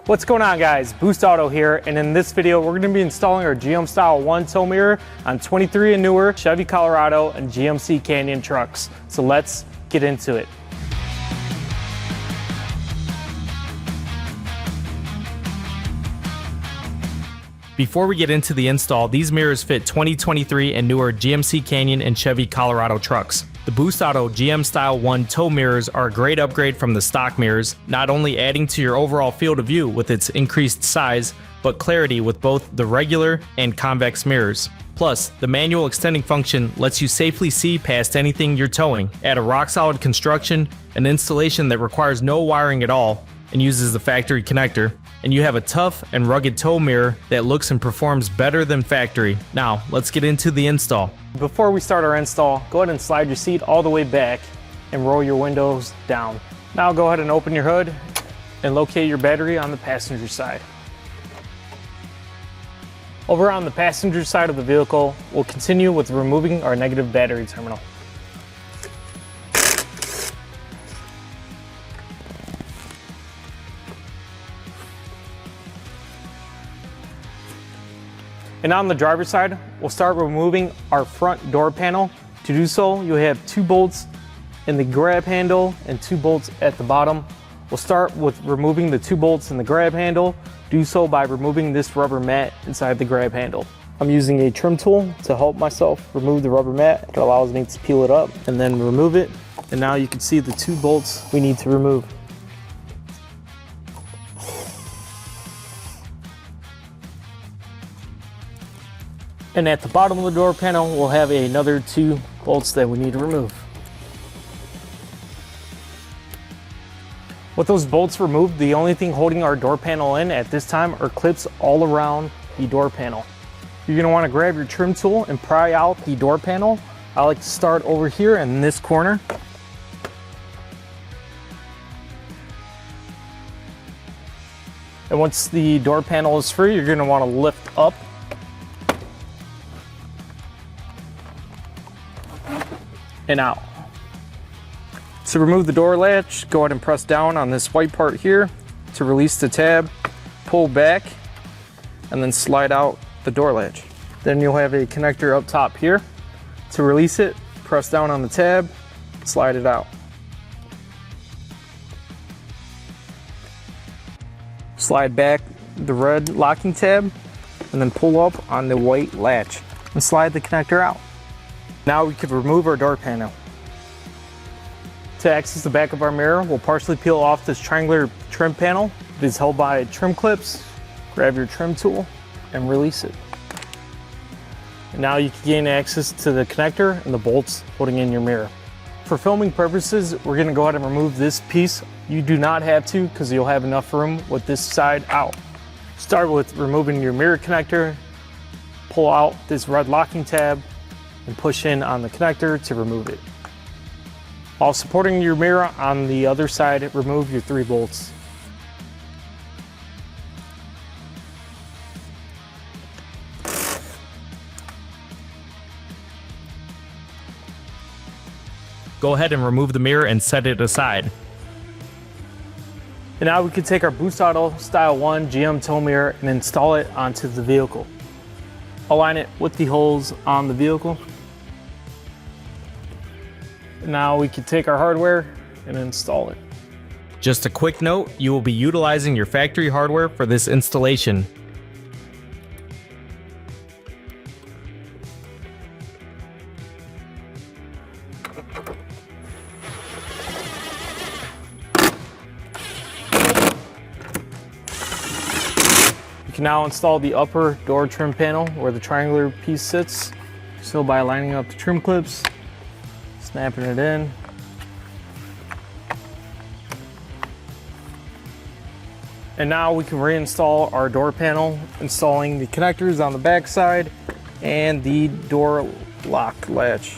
What's going on, guys? Boost Auto here, and in this video we're going to be installing our GM Style 1 tow mirror on 23 and newer Chevy Colorado and GMC Canyon trucks. So let's get into it. Before we get into the install, these mirrors fit 2023 and newer GMC Canyon and Chevy Colorado trucks. The Boost Auto GM Style 1 tow mirrors are a great upgrade from the stock mirrors, not only adding to your overall field of view with its increased size, but clarity with both the regular and convex mirrors. Plus, the manual extending function lets you safely see past anything you're towing. Add a rock-solid construction, an installation that requires no wiring at all, and uses the factory connector, and you have a tough and rugged tow mirror that looks and performs better than factory. Now, let's get into the install. Before we start our install, go ahead and slide your seat all the way back and roll your windows down. Now go ahead and open your hood and locate your battery on the passenger side. Over on the passenger side of the vehicle, we'll continue with removing our negative battery terminal. And on the driver's side, we'll start removing our front door panel. To do so, you'll have 2 bolts in the grab handle and 2 bolts at the bottom. We'll start with removing the 2 bolts in the grab handle. Do so by removing this rubber mat inside the grab handle. I'm using a trim tool to help myself remove the rubber mat. It allows me to peel it up and then remove it. And now you can see the 2 bolts we need to remove. And at the bottom of the door panel, we'll have another 2 bolts that we need to remove. With those bolts removed, the only thing holding our door panel in at this time are clips all around the door panel. You're gonna wanna grab your trim tool and pry out the door panel. I like to start over here in this corner. And once the door panel is free, you're gonna wanna lift up and out. To remove the door latch, go ahead and press down on this white part here to release the tab, pull back, and then slide out the door latch. Then you'll have a connector up top here. To release it, press down on the tab, slide it out. Slide back the red locking tab, and then pull up on the white latch and slide the connector out. Now we can remove our door panel. To access the back of our mirror, we'll partially peel off this triangular trim panel. It is held by trim clips. Grab your trim tool and release it. And now you can gain access to the connector and the bolts holding in your mirror. For filming purposes, we're gonna go ahead and remove this piece. You do not have to, because you'll have enough room with this side out. Start with removing your mirror connector, pull out this red locking tab, and push in on the connector to remove it. While supporting your mirror on the other side, remove your 3 bolts. Go ahead and remove the mirror and set it aside. And now we can take our Boost Auto Style 1 GM tow mirror and install it onto the vehicle. Align it with the holes on the vehicle. Now we can take our hardware and install it. Just a quick note, you will be utilizing your factory hardware for this installation. You can now install the upper door trim panel where the triangular piece sits. So by lining up the trim clips, snapping it in. And now we can reinstall our door panel, installing the connectors on the back side and the door lock latch.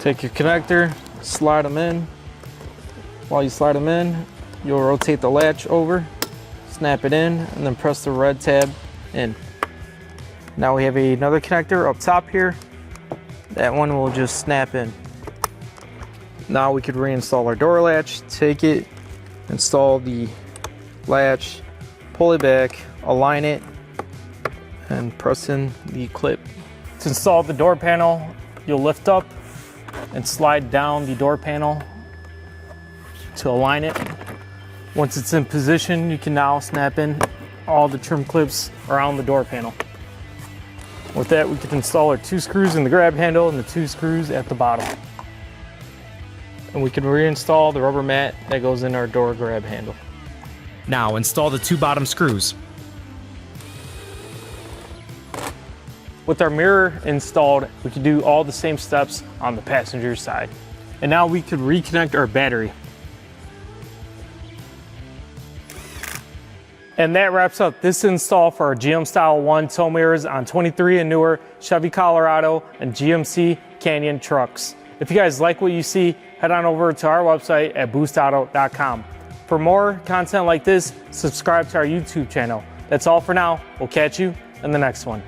Take your connector, slide them in. While you slide them in, you'll rotate the latch over, snap it in, and then press the red tab in. Now we have another connector up top here. That one will just snap in. Now we could reinstall our door latch, take it, install the latch, pull it back, align it, and press in the clip. To install the door panel, you'll lift up and slide down the door panel to align it. Once it's in position, you can now snap in all the trim clips around the door panel. With that, we can install our 2 screws in the grab handle and the 2 screws at the bottom. And we can reinstall the rubber mat that goes in our door grab handle. Now install the 2 bottom screws. With our mirror installed, we can do all the same steps on the passenger side. And now we could reconnect our battery. And that wraps up this install for our GM Style 1 tow mirrors on 23 and newer Chevy Colorado and GMC Canyon trucks. If you guys like what you see, head on over to our website at boostauto.com. For more content like this, subscribe to our YouTube channel. That's all for now. We'll catch you in the next one.